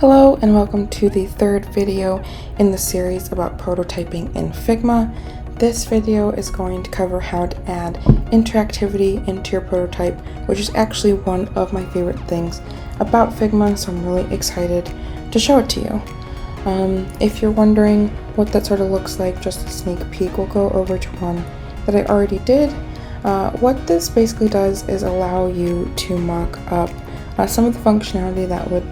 Hello and welcome to the third video in the series about prototyping in Figma. This video is going to cover how to add interactivity into your prototype, which is actually one of my favorite things about Figma, so I'm really excited to show it to you. If you're wondering what that sort of looks like, just a sneak peek, we'll go over to one that I already did. What this basically does is allow you to mock up some of the functionality that would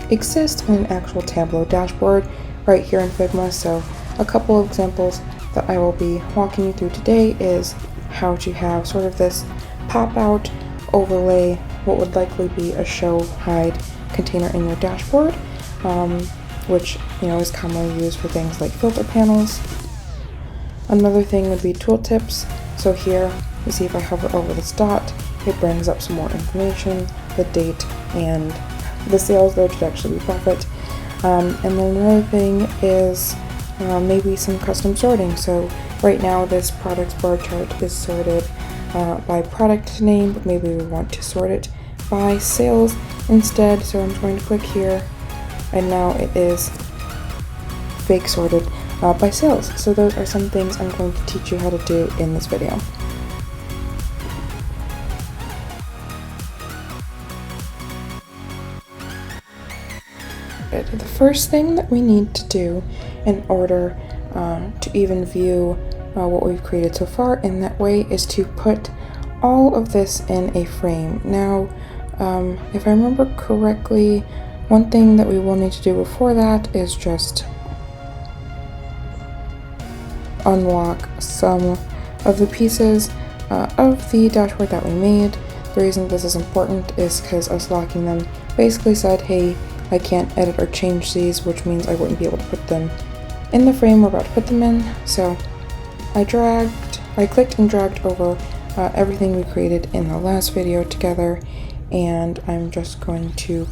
exist in an actual Tableau dashboard right here in Figma. So a couple of examples that I will be walking you through today is how to have sort of this pop-out overlay, what would likely be a show hide container in your dashboard, which is commonly used for things like filter panels. Another thing would be tooltips. So here you see if I hover over this dot, it brings up some more information, the date and the sales, though, should actually be profit. And then another thing is maybe some custom sorting. So right now this products bar chart is sorted by product name, but maybe we want to sort it by sales instead. So I'm going to click here and now it is fake sorted by sales. So those are some things I'm going to teach you how to do in this video. The first thing that we need to do in order to even view what we've created so far in that way is to put all of this in a frame. Now, if I remember correctly, one thing that we will need to do before that is just unlock some of the pieces of the dashboard that we made. The reason this is important is because us locking them basically said, hey, I can't edit or change these, which means I wouldn't be able to put them in the frame we're about to put them in. So I clicked and dragged over everything we created in the last video together, and I'm just going to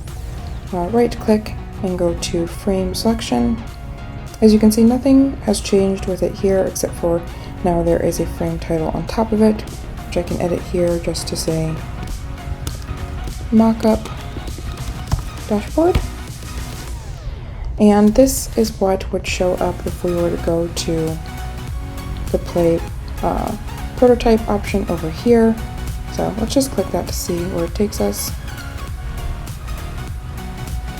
right click and go to frame selection. As you can see, nothing has changed with it here except for now there is a frame title on top of it, which I can edit here just to say mockup dashboard. And this is what would show up if we were to go to the play prototype option over here. So let's just click that to see where it takes us.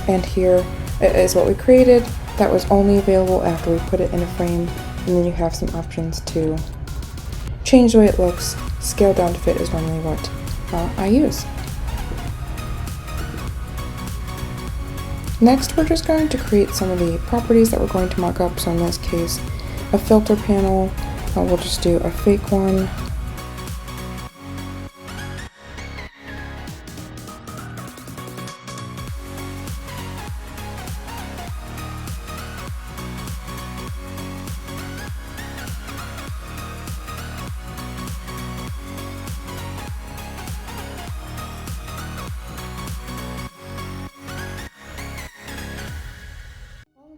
And here is what we created that was only available after we put it in a frame, and then you have some options to change the way it looks. Scale down to fit is normally what I use. Next, we're just going to create some of the properties that we're going to mock up. So in this case, a filter panel, we'll just do a fake one.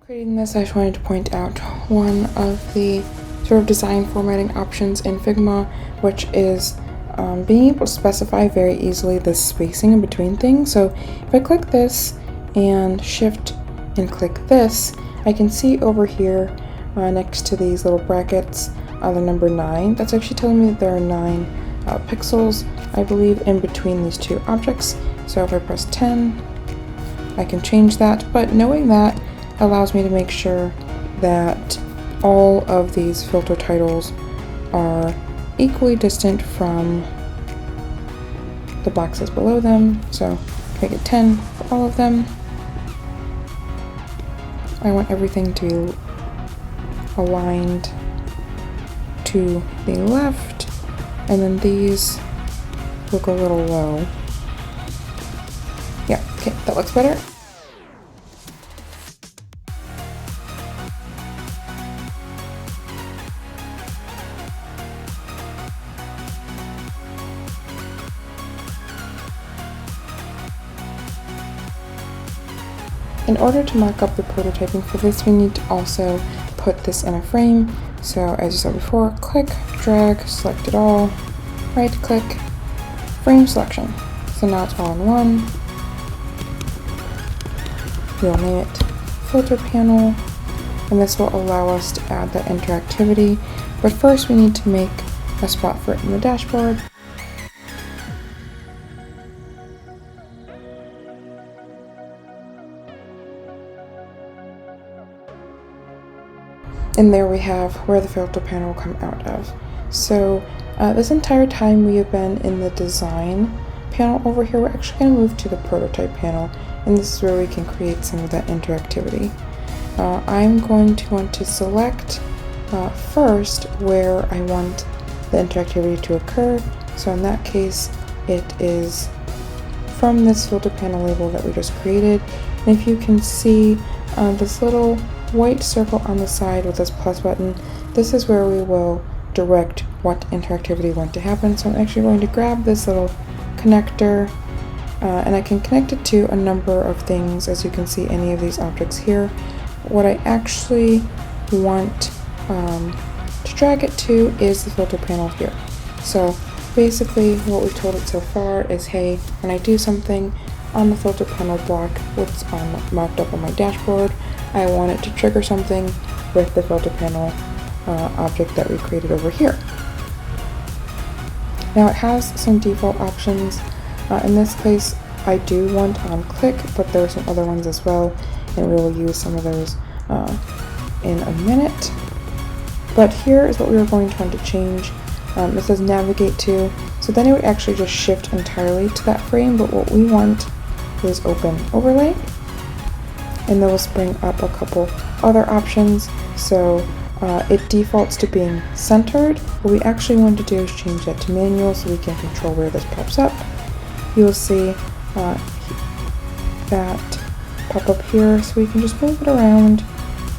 Creating this, I just wanted to point out one of the sort of design formatting options in Figma, which is being able to specify very easily the spacing in between things. So if I click this and shift and click this, I can see over here next to these little brackets the number 9. That's actually telling me that there are 9 pixels, I believe, in between these two objects. So if I press 10, I can change that, but knowing that allows me to make sure that all of these filter titles are equally distant from the boxes below them. So make it 10 for all of them. I want everything to be aligned to the left, and then these look a little low. Yeah, okay, that looks better. In order to mark up the prototyping for this, we need to also put this in a frame. So as you saw before, click, drag, select it all, right click, frame selection. So now it's all in one. We'll name it filter panel, and this will allow us to add that interactivity. But first we need to make a spot for it in the dashboard. And there we have where the filter panel will come out of. So this entire time we have been in the design panel over here. We're actually going to move to the prototype panel, and this is where we can create some of that interactivity. I'm going to want to select first where I want the interactivity to occur. So in that case, it is from this filter panel label that we just created. And if you can see this little white circle on the side with this plus button, this is where we will direct what interactivity we want to happen. So I'm actually going to grab this little connector, and I can connect it to a number of things, as you can see, any of these objects here. What I actually want to drag it to is the filter panel here. So basically what we've told it so far is, hey, when I do something on the filter panel block, what's marked up on my dashboard, I want it to trigger something with the filter panel object that we created over here. Now it has some default options. In this case, I do want on click, but there are some other ones as well, and we will use some of those in a minute. But here is what we are going to want to change. It says navigate to, so then it would actually just shift entirely to that frame, but what we want is open overlay. And then we'll bring up a couple other options. So it defaults to being centered. What we actually want to do is change that to manual so we can control where this pops up. You'll see that pop up here, so we can just move it around,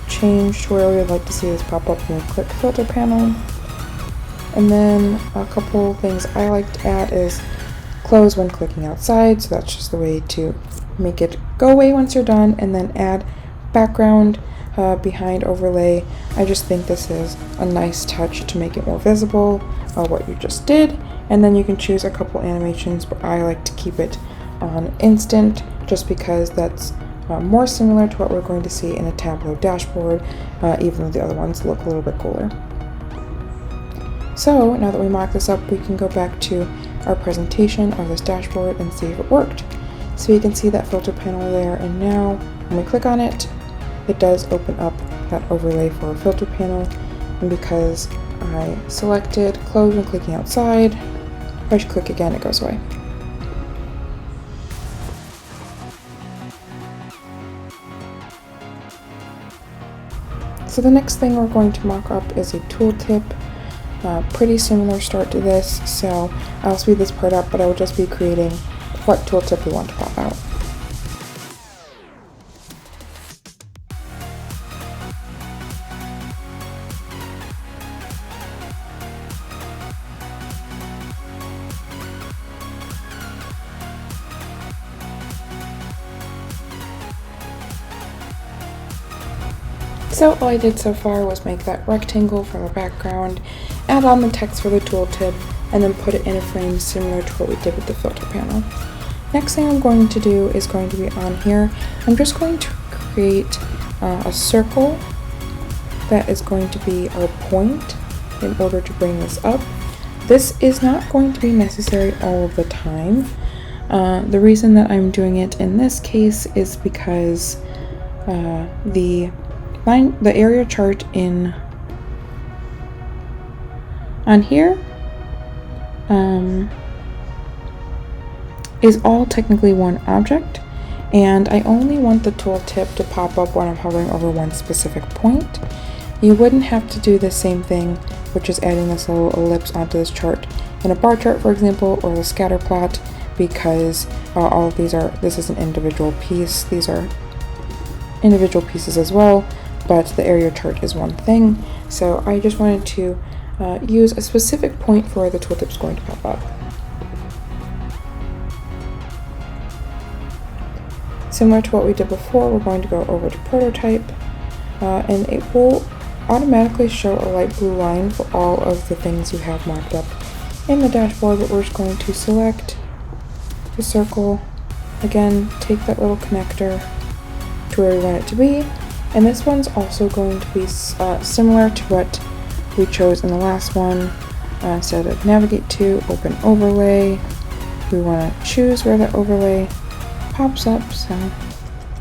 change to where we would like to see this pop up when we click filter panel. And then a couple things I like to add is close when clicking outside, so that's just the way to make it go away once you're done, and then add background behind overlay. I just think this is a nice touch to make it more visible what you just did. And then you can choose a couple animations, but I like to keep it on instant just because that's more similar to what we're going to see in a Tableau dashboard, even though the other ones look a little bit cooler. So now that we mock this up, we can go back to our presentation of this dashboard and see if it worked. So you can see that filter panel there, and now when we click on it, it does open up that overlay for a filter panel. And because I selected close when clicking outside, if I click again, it goes away. So the next thing we're going to mock up is a tooltip. Pretty similar start to this, so I'll speed this part up, but I will just be creating what tooltip we want to pop out. So all I did so far was make that rectangle for the background, add on the text for the tooltip, and then put it in a frame similar to what we did with the filter panel. Next thing I'm going to do is going to be on here. I'm just going to create a circle that is going to be our point in order to bring this up. This is not going to be necessary all of the time. The reason that I'm doing it in this case is because the area chart on here is all technically one object, and I only want the tooltip to pop up when I'm hovering over one specific point. You wouldn't have to do the same thing, which is adding this little ellipse onto this chart in a bar chart, for example, or the scatter plot, because all of these this is an individual piece. These are individual pieces as well, but the area chart is one thing. So I just wanted to use a specific point for where the tooltip is going to pop up. Similar to what we did before, we're going to go over to prototype, and it will automatically show a light blue line for all of the things you have marked up in the dashboard, but we're just going to select the circle, again, take that little connector, to where we want it to be. And this one's also going to be similar to what we chose in the last one. Instead of navigate to, open overlay, we want to choose where the overlay pops up. So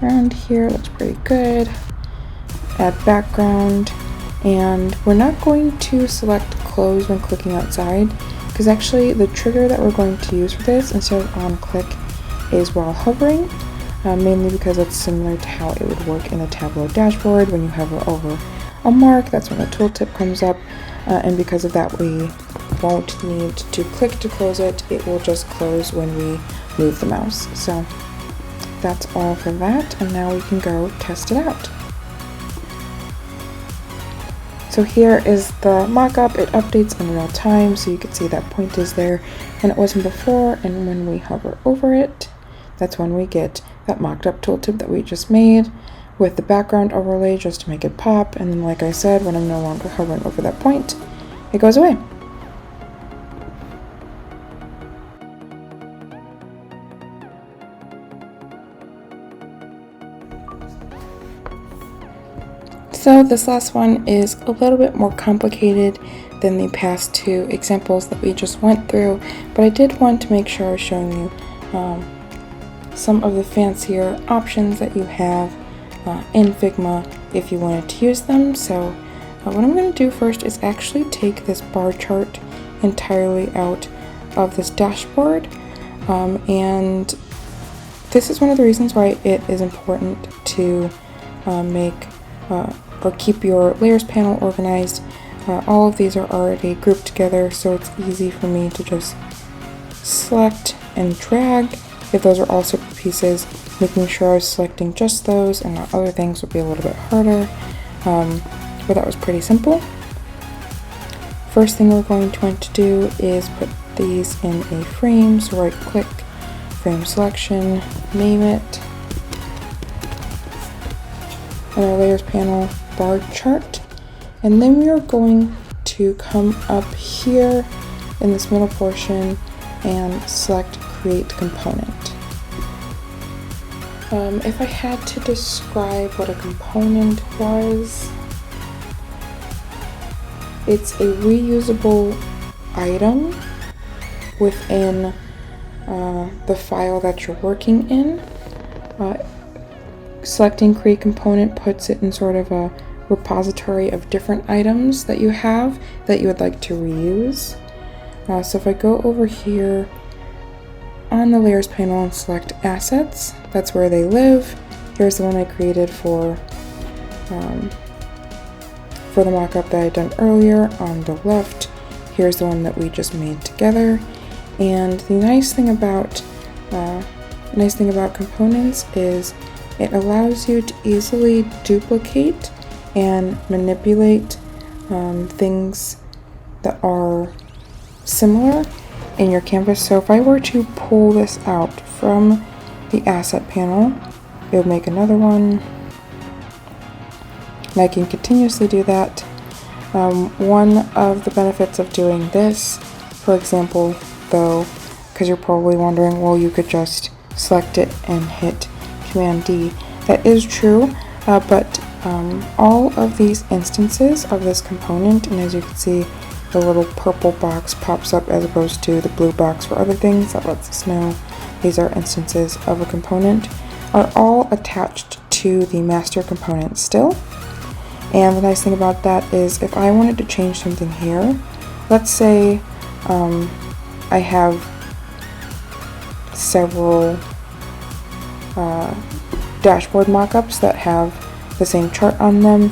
around here looks pretty good. Add background, and we're not going to select close when clicking outside, because actually the trigger that we're going to use for this instead of on click is while hovering, mainly because it's similar to how it would work in the Tableau dashboard. When you hover over a mark, that's when the tooltip comes up, and because of that we won't need to click to close it. It will just close when we move the mouse. So that's all for that, and now we can go test it out. So here is the mockup. It updates in real time, so you can see that point is there and it wasn't before, and when we hover over it, that's when we get that mocked up tooltip that we just made with the background overlay just to make it pop. And then, like I said, when I'm no longer hovering over that point, it goes away. So this last one is a little bit more complicated than the past two examples that we just went through, but I did want to make sure I was showing you some of the fancier options that you have in Figma if you wanted to use them. So what I'm going to do first is actually take this bar chart entirely out of this dashboard, and this is one of the reasons why it is important to or keep your layers panel organized. All of these are already grouped together, so it's easy for me to just select and drag. If those are all separate pieces, making sure I was selecting just those and not other things would be a little bit harder, but that was pretty simple. First thing we're going to want to do is put these in a frame, so right click, frame selection, name it, and our layers panel bar chart. And then we are going to come up here in this middle portion and select create component. If I had to describe what a component was, it's a reusable item within the file that you're working in. Selecting create component puts it in sort of a repository of different items that you have that you would like to reuse. So if I go over here on the layers panel and select assets, that's where they live. Here's the one I created for the mockup that I done earlier. On the left, here's the one that we just made together. And the nice thing about components is it allows you to easily duplicate and manipulate things that are similar in your canvas. So if I were to pull this out from the asset panel, it would make another one, and I can continuously do that. One of the benefits of doing this, for example, though, because you're probably wondering, well, you could just select it and hit Command D. That is true, but all of these instances of this component, and as you can see, the little purple box pops up as opposed to the blue box for other things. That lets us know these are instances of a component, are all attached to the master component still. And the nice thing about that is if I wanted to change something here, let's say I have several dashboard mockups that have the same chart on them.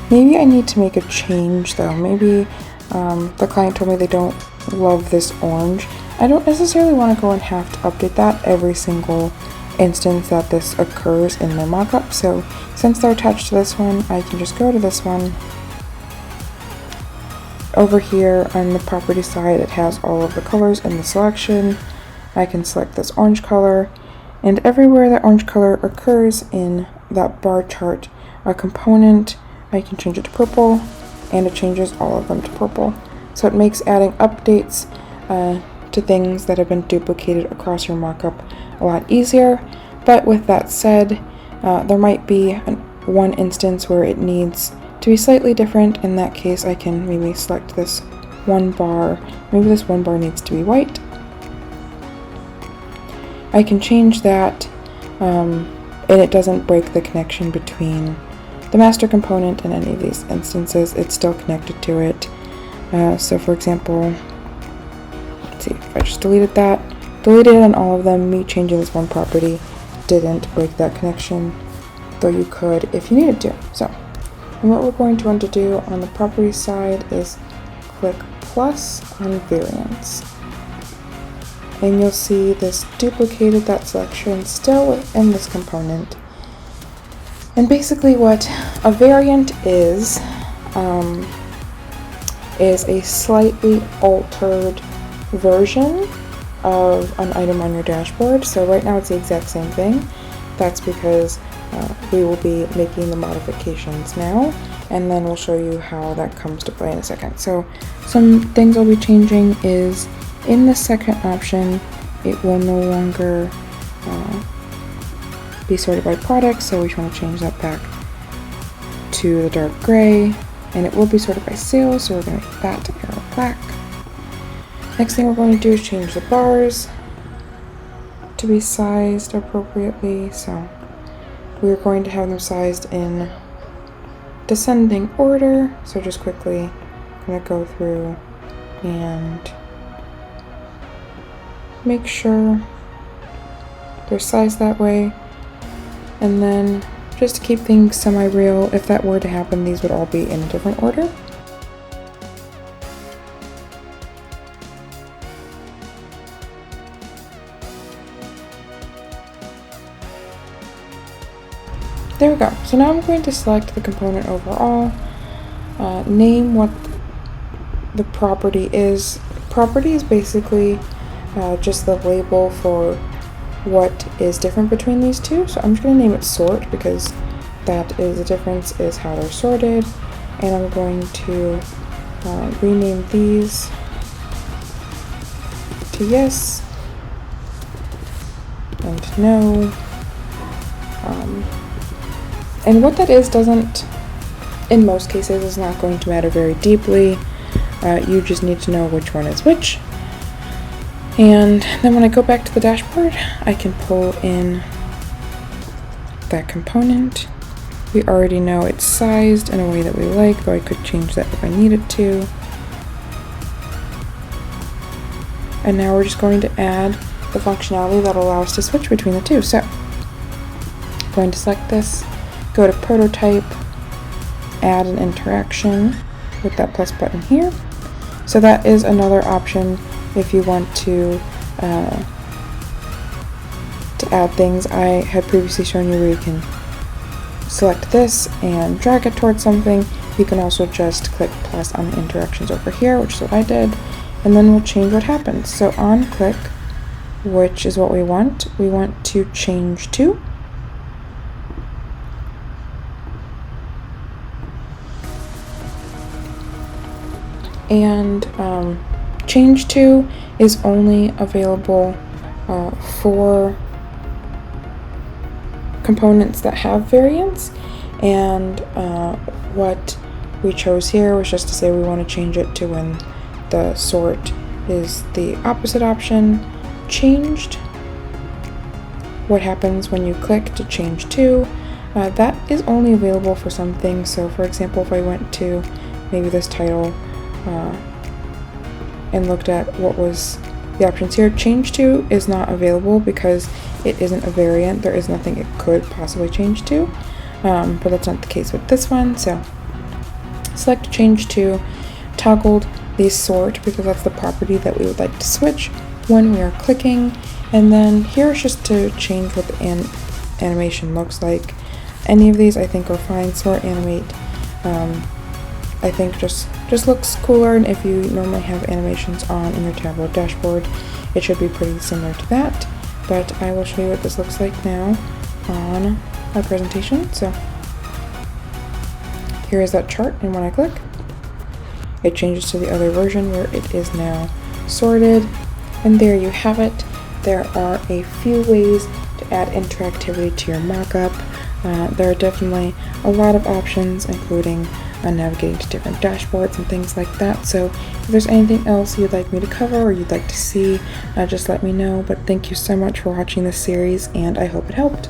Maybe I need to make a change though. Maybe the client told me they don't love this orange. I don't necessarily want to go and have to update that every single instance that this occurs in their mockup. So since they're attached to this one, I can just go to this one. Over here on the property side, it has all of the colors in the selection. I can select this orange color, and everywhere that orange color occurs in that bar chart, a component, I can change it to purple, and it changes all of them to purple. So it makes adding updates to things that have been duplicated across your mockup a lot easier. But with that said, There might be one instance where it needs to be slightly different. In that case, I can maybe select this one bar. Maybe this one bar needs to be white. I can change that, and it doesn't break the connection between the master component and any of these instances. It's still connected to it. So for example, let's see, if I just deleted it on all of them, me changing this one property didn't break that connection, though you could if you needed to. So, and what we're going to want to do on the property side is click plus on variants. And you'll see this duplicated that selection still within this component. And basically what a variant is a slightly altered version of an item on your dashboard. So right now it's the exact same thing. That's because we will be making the modifications now, and then we'll show you how that comes to play in a second. So some things I'll be changing is in the second option, it will no longer be sorted by product, so we want to change that back to the dark gray, and it will be sorted by sales, so we're going to make that arrow black. Next thing we're going to do is change the bars to be sized appropriately, so we're going to have them sized in descending order. So just quickly, I'm going to go through and make sure they're sized that way. And then just to keep things semi-real, if that were to happen, these would all be in a different order. There we go. So now I'm going to select the component overall, name what the property is. Property is basically just the label for what is different between these two. So I'm just going to name it sort, because that is the difference, is how they're sorted. And I'm going to rename these to yes and no. And what that is doesn't, in most cases, is not going to matter very deeply. You just need to know which one is which. And then when I go back to the dashboard, I can pull in that component. We already know it's sized in a way that we like, though I could change that if I needed to. And now we're just going to add the functionality that will allow us to switch between the two. So I'm going to select this, go to prototype, add an interaction with that plus button here. So that is another option if you want to add things. I had previously shown you where you can select this and drag it towards something. You can also just click plus on the interactions over here, which is what I did, and then we'll change what happens. So on click, which is what we want to change to. And change to is only available for components that have variants, and what we chose here was just to say we want to change it to when the sort is the opposite option. Changed, what happens when you click to change to, that is only available for some things. So for example, if I went to maybe this title and looked at what was the options here, change to is not available because it isn't a variant. There is nothing it could possibly change to, but that's not the case with this one. So select change to, toggled the sort because that's the property that we would like to switch when we are clicking, and then here's just to change what the animation looks like. Any of these I think are fine. Sort, animate, I think just looks cooler, and if you normally have animations on in your Tableau dashboard, it should be pretty similar to that. But I will show you what this looks like now on my presentation. So here is that chart, and when I click, it changes to the other version where it is now sorted. And there you have it. There are a few ways to add interactivity to your mockup. There are definitely a lot of options, including navigating to different dashboards and things like that. So if there's anything else you'd like me to cover or you'd like to see, just let me know. But thank you so much for watching this series, and I hope it helped.